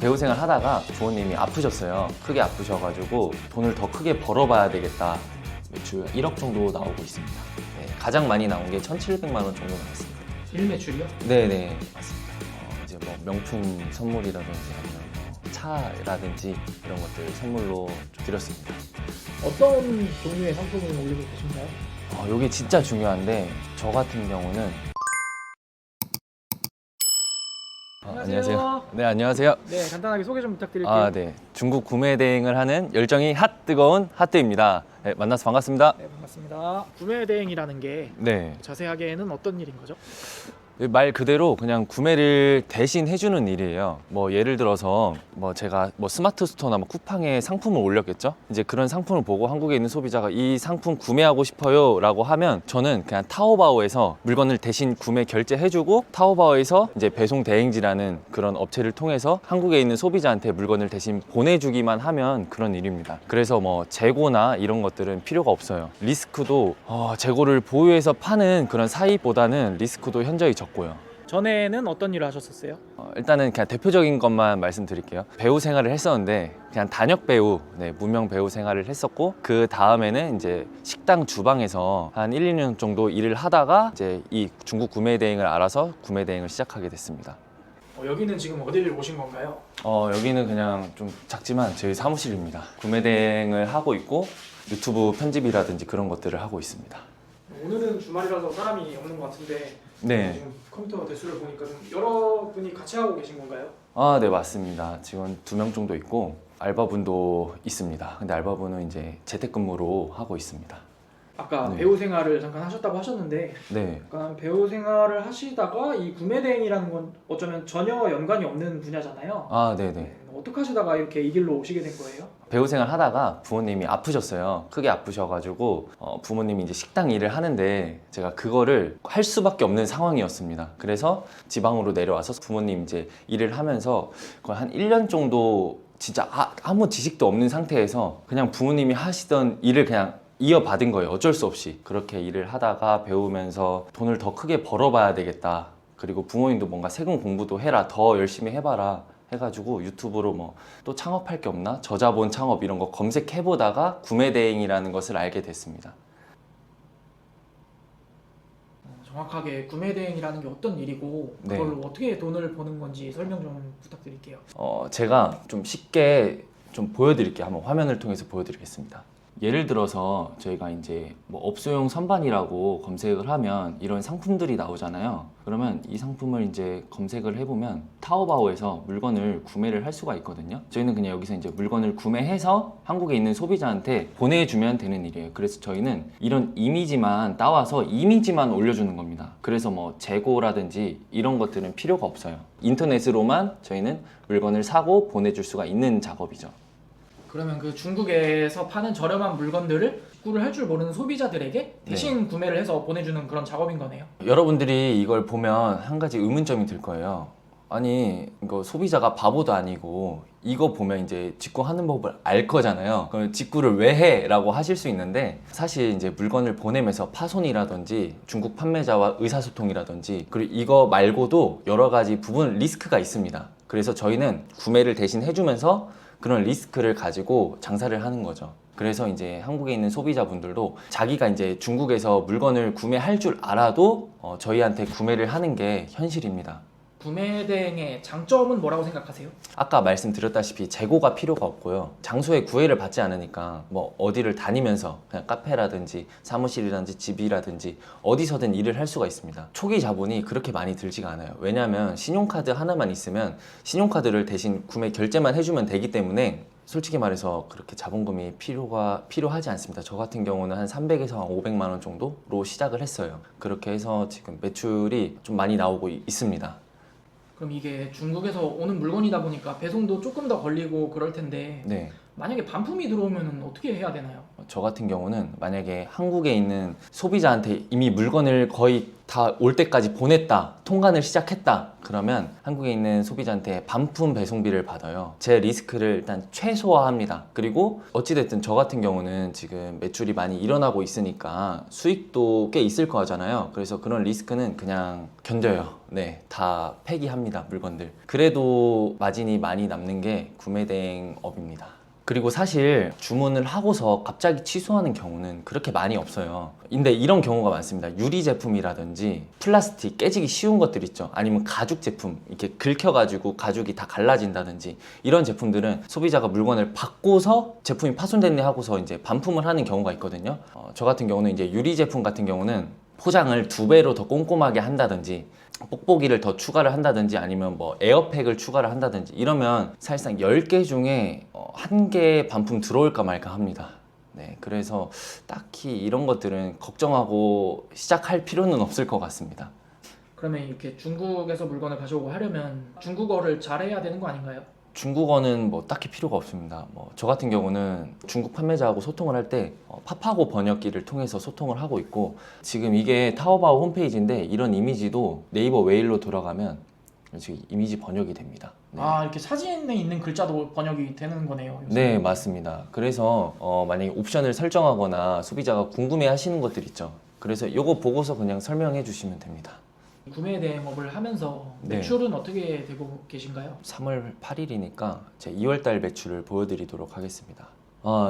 배우 생활 하다가 부모님이 아프셨어요. 크게 아프셔가지고 돈을 더 크게 벌어봐야 되겠다. 매출 1억 정도 나오고 있습니다. 네, 가장 많이 나온 게 1,700만 원 정도 나왔습니다. 일매출이요? 네네, 맞습니다. 이제 뭐 명품 선물이라든지 아니면 뭐 차라든지 이런 것들 선물로 좀 드렸습니다. 어떤 종류의 상품을 올리고 계신가요? 이게 진짜 중요한데 저 같은 경우는 안녕하세요. 네, 안녕하세요. 네, 간단하게 소개 좀 부탁드릴게요. 네. 중국 구매 대행을 하는 열정이 핫 뜨거운 핫뜨입니다. 네, 만나서 반갑습니다. 네, 반갑습니다. 구매 대행이라는 게 네. 자세하게는 어떤 일인 거죠? 말 그대로 그냥 구매를 대신 해주는 일이에요. 뭐 예를 들어서 뭐 제가 뭐 스마트 스토어나 뭐 쿠팡에 상품을 올렸겠죠. 이제 그런 상품을 보고 한국에 있는 소비자가 이 상품 구매하고 싶어요 라고 하면 저는 그냥 타오바오에서 물건을 대신 구매 결제해주고 타오바오에서 이제 배송 대행지라는 그런 업체를 통해서 한국에 있는 소비자한테 물건을 대신 보내주기만 하면 그런 일입니다. 그래서 뭐 재고나 이런 것들은 필요가 없어요. 리스크도 재고를 보유해서 파는 그런 사입보다는 리스크도 현저히 적고요. 전에는 어떤 일을 하셨었어요? 일단은 그냥 대표적인 것만 말씀드릴게요. 배우 생활을 했었는데 그냥 단역 배우, 무명 배우 생활을 했었고 그 다음에는 이제 식당 주방에서 한 1, 2년 정도 일을 하다가 이제 이 중국 구매 대행을 알아서 구매 대행을 시작하게 됐습니다. 여기는 지금 어디를 오신 건가요? 여기는 그냥 좀 작지만 저희 사무실입니다. 구매 대행을 하고 있고 유튜브 편집이라든지 그런 것들을 하고 있습니다. 오늘은 주말이라서 사람이 없는 것 같은데 네. 지금 컴퓨터 대수를 보니까 좀 여러분이 같이 하고 계신 건가요? 네, 맞습니다. 직원 2명 정도 있고 알바분도 있습니다. 근데 알바분은 이제 재택근무로 하고 있습니다. 아까 네. 배우 생활을 잠깐 하셨다고 하셨는데 네. 약간 배우 생활을 하시다가 이 구매 대행이라는 건 어쩌면 전혀 연관이 없는 분야잖아요. 네네. 어떻게 하시다가 이렇게 이 길로 오시게 된 거예요? 배우 생활 하다가 부모님이 아프셨어요. 크게 아프셔가지고 부모님이 이제 식당 일을 하는데 제가 그거를 할 수밖에 없는 상황이었습니다. 그래서 지방으로 내려와서 부모님 이제 일을 하면서 거의 한 1년 정도 진짜 아무 지식도 없는 상태에서 그냥 부모님이 하시던 일을 그냥 이어받은 거예요. 어쩔 수 없이. 그렇게 일을 하다가 배우면서 돈을 더 크게 벌어봐야 되겠다. 그리고 부모님도 뭔가 세금 공부도 해라. 더 열심히 해봐라. 해가지고 유튜브로 뭐 또 창업할 게 없나? 저자본 창업 이런 거 검색해보다가 구매 대행이라는 것을 알게 됐습니다. 정확하게 구매 대행이라는 게 어떤 일이고 네. 그걸로 어떻게 돈을 버는 건지 설명 좀 부탁드릴게요. 제가 좀 쉽게 좀 보여드릴게요. 한번 화면을 통해서 보여드리겠습니다. 예를 들어서 저희가 이제 뭐 업소용 선반이라고 검색을 하면 이런 상품들이 나오잖아요. 그러면 이 상품을 이제 검색을 해보면 타오바오에서 물건을 구매를 할 수가 있거든요. 저희는 그냥 여기서 이제 물건을 구매해서 한국에 있는 소비자한테 보내주면 되는 일이에요. 그래서 저희는 이런 이미지만 따와서 이미지만 올려주는 겁니다. 그래서 뭐 재고라든지 이런 것들은 필요가 없어요. 인터넷으로만 저희는 물건을 사고 보내줄 수가 있는 작업이죠. 그러면 그 중국에서 파는 저렴한 물건들을 직구를 할 줄 모르는 소비자들에게 대신 구매를 해서 보내주는 그런 작업인 거네요. 여러분들이 이걸 보면 한 가지 의문점이 들 거예요. 아니, 이거 소비자가 바보도 아니고 이거 보면 이제 직구하는 법을 알 거잖아요. 그럼 직구를 왜 해? 라고 하실 수 있는데 사실 이제 물건을 보내면서 파손이라든지 중국 판매자와 의사소통이라든지 그리고 이거 말고도 여러 가지 부분 리스크가 있습니다. 그래서 저희는 구매를 대신 해주면서 그런 리스크를 가지고 장사를 하는 거죠. 그래서 이제 한국에 있는 소비자분들도 자기가 이제 중국에서 물건을 구매할 줄 알아도 저희한테 구매를 하는 게 현실입니다. 구매 대행의 장점은 뭐라고 생각하세요? 아까 말씀드렸다시피 재고가 필요가 없고요. 장소에 구애를 받지 않으니까 뭐 어디를 다니면서 그냥 카페라든지 사무실이라든지 집이라든지 어디서든 일을 할 수가 있습니다. 초기 자본이 그렇게 많이 들지가 않아요. 왜냐하면 신용카드 하나만 있으면 신용카드를 대신 구매 결제만 해주면 되기 때문에 솔직히 말해서 그렇게 자본금이 필요하지 않습니다. 저 같은 경우는 한 300에서 한 500만 원 정도로 시작을 했어요. 그렇게 해서 지금 매출이 좀 많이 나오고 있습니다. 그럼 이게 중국에서 오는 물건이다 보니까 배송도 조금 더 걸리고 그럴 텐데 네. 만약에 반품이 들어오면 어떻게 해야 되나요? 저 같은 경우는 만약에 한국에 있는 소비자한테 이미 물건을 거의 다 올 때까지 보냈다, 통관을 시작했다, 그러면 한국에 있는 소비자한테 반품 배송비를 받아요. 제 리스크를 일단 최소화합니다. 그리고 어찌됐든 저 같은 경우는 지금 매출이 많이 일어나고 있으니까 수익도 꽤 있을 거잖아요. 그래서 그런 리스크는 그냥 견뎌요. 네, 다 폐기합니다, 물건들. 그래도 마진이 많이 남는 게 구매대행업입니다. 그리고 사실 주문을 하고서 갑자기 취소하는 경우는 그렇게 많이 없어요. 근데 이런 경우가 많습니다. 유리 제품이라든지 플라스틱 깨지기 쉬운 것들 있죠. 아니면 가죽 제품 이렇게 긁혀가지고 가죽이 다 갈라진다든지 이런 제품들은 소비자가 물건을 받고서 제품이 파손됐네 하고서 이제 반품을 하는 경우가 있거든요. 저 같은 경우는 이제 유리 제품 같은 경우는 포장을 2배로 더 꼼꼼하게 한다든지 뽁뽁이를 더 추가를 한다든지 아니면 뭐 에어팩을 추가를 한다든지 이러면 사실상 10개 중에 1개 반품 들어올까 말까 합니다. 네, 그래서 딱히 이런 것들은 걱정하고 시작할 필요는 없을 것 같습니다. 그러면 이렇게 중국에서 물건을 가져오고 하려면 중국어를 잘해야 되는 거 아닌가요? 중국어는 뭐 딱히 필요가 없습니다. 뭐 저 같은 경우는 중국 판매자하고 소통을 할 때 파파고 번역기를 통해서 소통을 하고 있고, 지금 이게 타오바오 홈페이지인데 이런 이미지도 네이버 웨일로 들어가면 지금 이미지 번역이 됩니다. 네. 아, 이렇게 사진에 있는 글자도 번역이 되는 거네요. 요새. 네, 맞습니다. 그래서 만약에 옵션을 설정하거나 소비자가 궁금해 하시는 것들 있죠. 그래서 이거 보고서 그냥 설명해 주시면 됩니다. 구매 대행업을 하면서 네. 매출은 어떻게 되고 계신가요? 3월 8일이니까 제 2월달 매출을 보여드리도록 하겠습니다.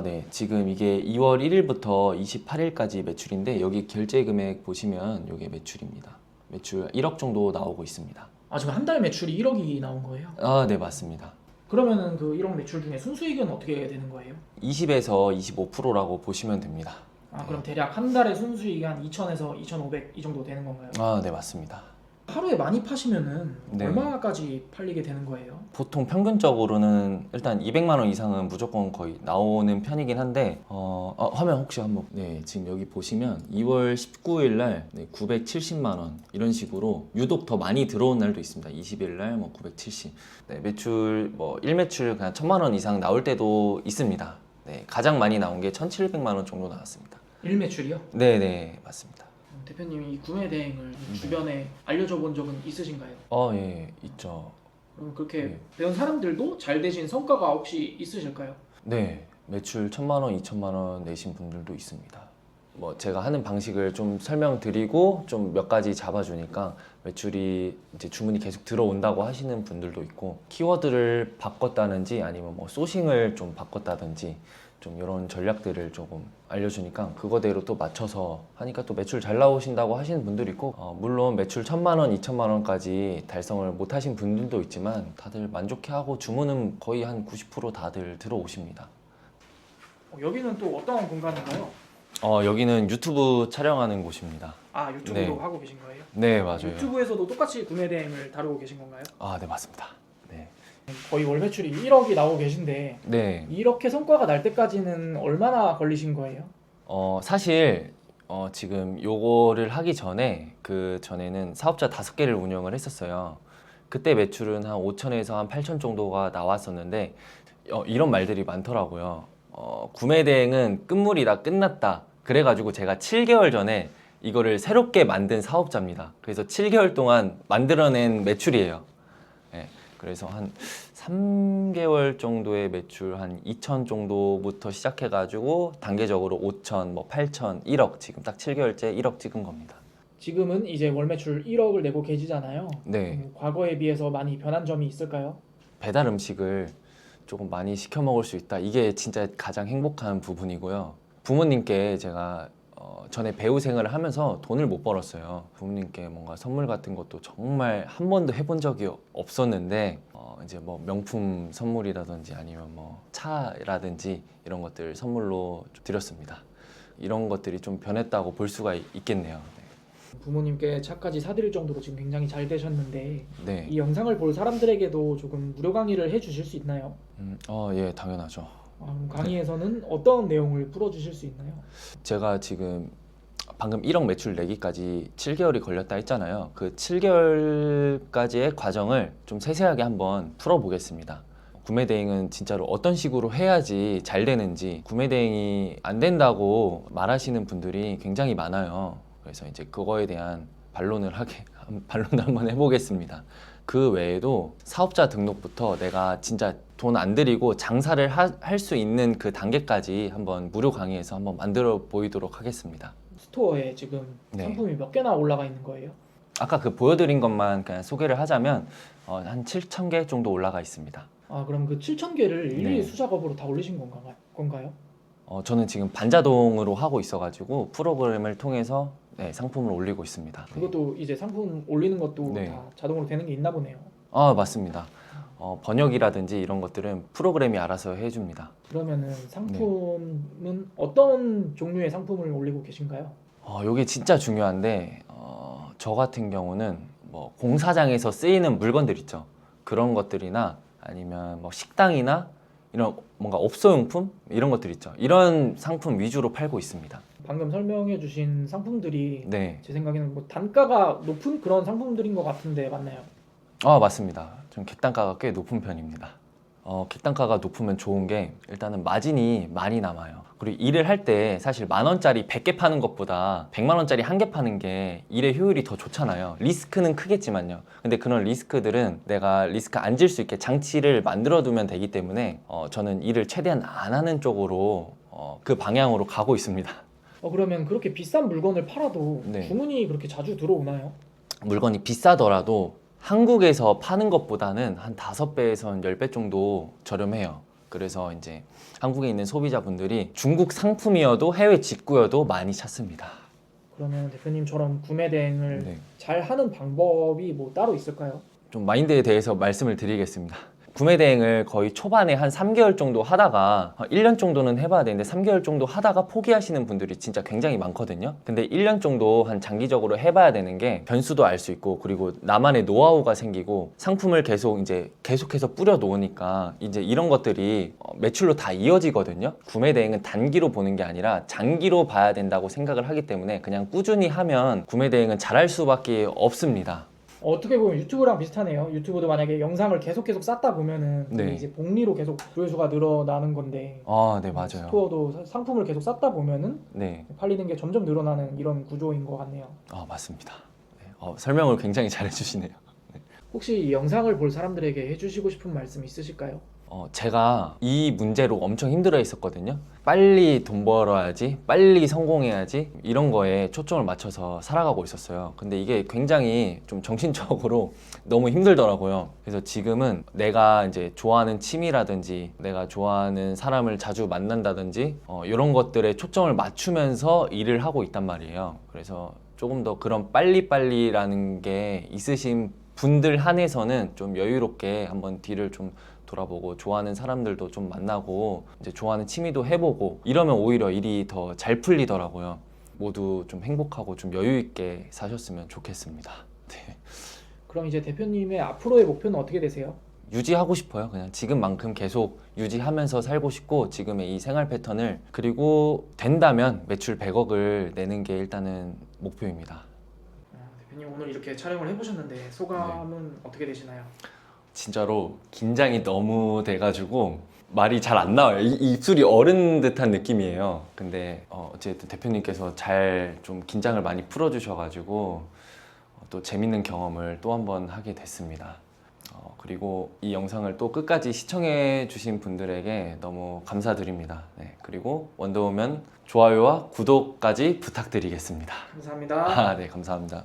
네. 지금 이게 2월 1일부터 28일까지 매출인데 여기 결제 금액 보시면 이게 매출입니다. 매출 1억 정도 나오고 있습니다. 아, 지금 한 달 매출이 1억이 나온 거예요? 네, 맞습니다. 그러면은 그 1억 매출 중에 순수익은 어떻게 되는 거예요? 20에서 25%라고 보시면 됩니다. 아, 그럼 대략 한 달에 순수익이 한 2,000에서 2,500 이 정도 되는 건가요? 네, 맞습니다. 하루에 많이 파시면은 네. 얼마까지 팔리게 되는 거예요? 보통 평균적으로는 일단 200만 원 이상은 무조건 거의 나오는 편이긴 한데 화면 혹시 한번, 네, 지금 여기 보시면 2월 19일 날 970만 원 이런 식으로 유독 더 많이 들어온 날도 있습니다. 20일 날 뭐 970. 네, 매출 뭐 1매출 그냥 1,000만 원 이상 나올 때도 있습니다. 네, 가장 많이 나온 게 1,700만 원 정도 나왔습니다. 1매출이요? 네, 네, 맞습니다. 대표님이 이 구매 대행을 주변에 알려줘 본 적은 있으신가요? 예, 있죠. 그럼 그렇게 네. 배운 사람들도 잘 되신 성과가 혹시 있으실까요? 네, 매출 1,000만 원, 2,000만 원 내신 분들도 있습니다. 뭐 제가 하는 방식을 좀 설명드리고 좀 몇 가지 잡아주니까 매출이 이제 주문이 계속 들어온다고 하시는 분들도 있고, 키워드를 바꿨다든지 아니면 뭐 소싱을 좀 바꿨다든지 좀 이런 전략들을 조금 알려주니까 그거대로 또 맞춰서 하니까 또 매출 잘 나오신다고 하시는 분들이 있고, 물론 매출 1,000만 원, 2,000만 원까지 달성을 못 하신 분들도 있지만 다들 만족해하고 주문은 거의 한 90% 다들 들어오십니다. 여기는 또 어떤 공간인가요? 여기는 유튜브 촬영하는 곳입니다. 아, 유튜브로 네. 하고 계신 거예요? 네, 맞아요. 유튜브에서도 똑같이 구매 대행을 다루고 계신 건가요? 네, 맞습니다. 네. 거의 월 매출이 1억이 나오고 계신데 네. 이렇게 성과가 날 때까지는 얼마나 걸리신 거예요? 사실 지금 요거를 하기 전에 그 전에는 사업자 5개를 운영을 했었어요. 그때 매출은 한 5천에서 한 8천 정도가 나왔었는데 이런 말들이 많더라고요. 구매 대행은 끝물이다, 끝났다. 그래가지고 제가 7개월 전에 이거를 새롭게 만든 사업자입니다. 그래서 7개월 동안 만들어낸 매출이에요. 네, 그래서 한 3개월 정도의 매출 한 2천 정도부터 시작해가지고 단계적으로 5천, 뭐 8천, 1억, 지금 딱 7개월째 1억 찍은 겁니다. 지금은 이제 월 매출 1억을 내고 계시잖아요. 네, 과거에 비해서 많이 변한 점이 있을까요? 배달 음식을 조금 많이 시켜 먹을 수 있다. 이게 진짜 가장 행복한 부분이고요. 부모님께 제가 전에 배우 생활을 하면서 돈을 못 벌었어요. 부모님께 뭔가 선물 같은 것도 정말 한 번도 해본 적이 없었는데 이제 뭐 명품 선물이라든지 아니면 뭐 차라든지 이런 것들 선물로 좀 드렸습니다. 이런 것들이 좀 변했다고 볼 수가 있겠네요. 네. 부모님께 차까지 사드릴 정도로 지금 굉장히 잘 되셨는데 네. 이 영상을 볼 사람들에게도 조금 무료 강의를 해주실 수 있나요? 예, 당연하죠. 그럼 강의에서는 어떤 내용을 풀어주실 수 있나요? 제가 지금 방금 1억 매출 내기까지 7개월이 걸렸다 했잖아요. 그 7개월까지의 과정을 좀 세세하게 한번 풀어보겠습니다. 구매 대행은 진짜로 어떤 식으로 해야지 잘 되는지, 구매 대행이 안 된다고 말하시는 분들이 굉장히 많아요. 그래서 이제 그거에 대한 반론을 한번 해보겠습니다. 그 외에도 사업자 등록부터 내가 진짜 돈 안 들이고 장사를 할 수 있는 그 단계까지 한번 무료 강의에서 한번 만들어 보이도록 하겠습니다. 스토어에 지금 네. 상품이 몇 개나 올라가 있는 거예요? 아까 그 보여드린 것만 그냥 소개를 하자면 한 7,000개 정도 올라가 있습니다. 아, 그럼 그 7,000개를 일일이 네. 수작업으로 다 올리신 건가요? 저는 지금 반자동으로 하고 있어가지고 프로그램을 통해서 네, 상품을 올리고 있습니다. 네. 그것도 이제 상품 올리는 것도 네. 다 자동으로 되는 게 있나 보네요. 맞습니다. 번역이라든지 이런 것들은 프로그램이 알아서 해줍니다. 그러면은 상품은 어떤 종류의 상품을 올리고 계신가요? 이게 진짜 중요한데 저 같은 경우는 뭐 공사장에서 쓰이는 물건들 있죠. 그런 것들이나 아니면 뭐 식당이나 이런 뭔가 업소용품 이런 것들 있죠. 이런 상품 위주로 팔고 있습니다. 방금 설명해 주신 상품들이 네, 제 생각에는 뭐 단가가 높은 그런 상품들인 것 같은데 맞나요? 맞습니다. 좀 객단가가 꽤 높은 편입니다. 객단가가 높으면 좋은 게 일단은 마진이 많이 남아요. 그리고 일을 할 때 사실 10,000원짜리 100개 파는 것보다 100만 원짜리 1개 파는 게 일의 효율이 더 좋잖아요. 리스크는 크겠지만요. 근데 그런 리스크들은 내가 리스크 안 질 수 있게 장치를 만들어 두면 되기 때문에 저는 일을 최대한 안 하는 쪽으로 그 방향으로 가고 있습니다. 그러면 그렇게 비싼 물건을 팔아도 네. 주문이 그렇게 자주 들어오나요? 물건이 비싸더라도 한국에서 파는 것보다는 한 5배에서 10배 정도 저렴해요. 그래서 이제 한국에 있는 소비자분들이 중국 상품이어도 해외 직구여도 많이 찾습니다. 그러면 대표님처럼 구매 대행을 네. 잘 하는 방법이 뭐 따로 있을까요? 좀 마인드에 대해서 말씀을 드리겠습니다. 구매 대행을 거의 초반에 한 3개월 정도 하다가 1년 정도는 해봐야 되는데 3개월 정도 하다가 포기하시는 분들이 진짜 굉장히 많거든요. 근데 1년 정도 한 장기적으로 해봐야 되는 게 변수도 알 수 있고 그리고 나만의 노하우가 생기고 상품을 계속해서 뿌려 놓으니까 이제 이런 것들이 매출로 다 이어지거든요. 구매 대행은 단기로 보는 게 아니라 장기로 봐야 된다고 생각을 하기 때문에 그냥 꾸준히 하면 구매 대행은 잘할 수밖에 없습니다. 어떻게 보면 유튜브랑 비슷하네요. 유튜브도 만약에 영상을 계속 쌓다 보면은 그게 네. 이제 복리로 계속 조회수가 늘어나는 건데 네, 맞아요. 스토어도 상품을 계속 쌓다 보면은 네, 팔리는 게 점점 늘어나는 이런 구조인 것 같네요. 맞습니다. 네, 설명을 굉장히 잘 해주시네요. 혹시 이 영상을 볼 사람들에게 해주시고 싶은 말씀 있으실까요? 제가 이 문제로 엄청 힘들어 했었거든요. 빨리 돈 벌어야지, 빨리 성공해야지 이런 거에 초점을 맞춰서 살아가고 있었어요. 근데 이게 굉장히 좀 정신적으로 너무 힘들더라고요. 그래서 지금은 내가 이제 좋아하는 취미라든지 내가 좋아하는 사람을 자주 만난다든지 이런 것들에 초점을 맞추면서 일을 하고 있단 말이에요. 그래서 조금 더 그런 빨리빨리라는 게 있으신 분들 한해서는 좀 여유롭게 한번 뒤를 좀 돌아보고 좋아하는 사람들도 좀 만나고 이제 좋아하는 취미도 해보고 이러면 오히려 일이 더 잘 풀리더라고요. 모두 좀 행복하고 좀 여유 있게 사셨으면 좋겠습니다. 네. 그럼 이제 대표님의 앞으로의 목표는 어떻게 되세요? 유지하고 싶어요. 그냥 지금만큼 계속 유지하면서 살고 싶고 지금의 이 생활 패턴을 그리고 된다면 매출 100억을 내는 게 일단은 목표입니다. 대표님 오늘 이렇게 촬영을 해보셨는데 소감은 어떻게 되시나요? 진짜로 긴장이 너무 돼가지고 말이 잘 안 나와요. 입술이 얼은 듯한 느낌이에요. 근데 어쨌든 대표님께서 잘 좀 긴장을 많이 풀어주셔가지고 또 재밌는 경험을 또 한 번 하게 됐습니다. 그리고 이 영상을 또 끝까지 시청해 주신 분들에게 너무 감사드립니다. 네, 그리고 원더우먼 좋아요와 구독까지 부탁드리겠습니다. 감사합니다. 네, 감사합니다.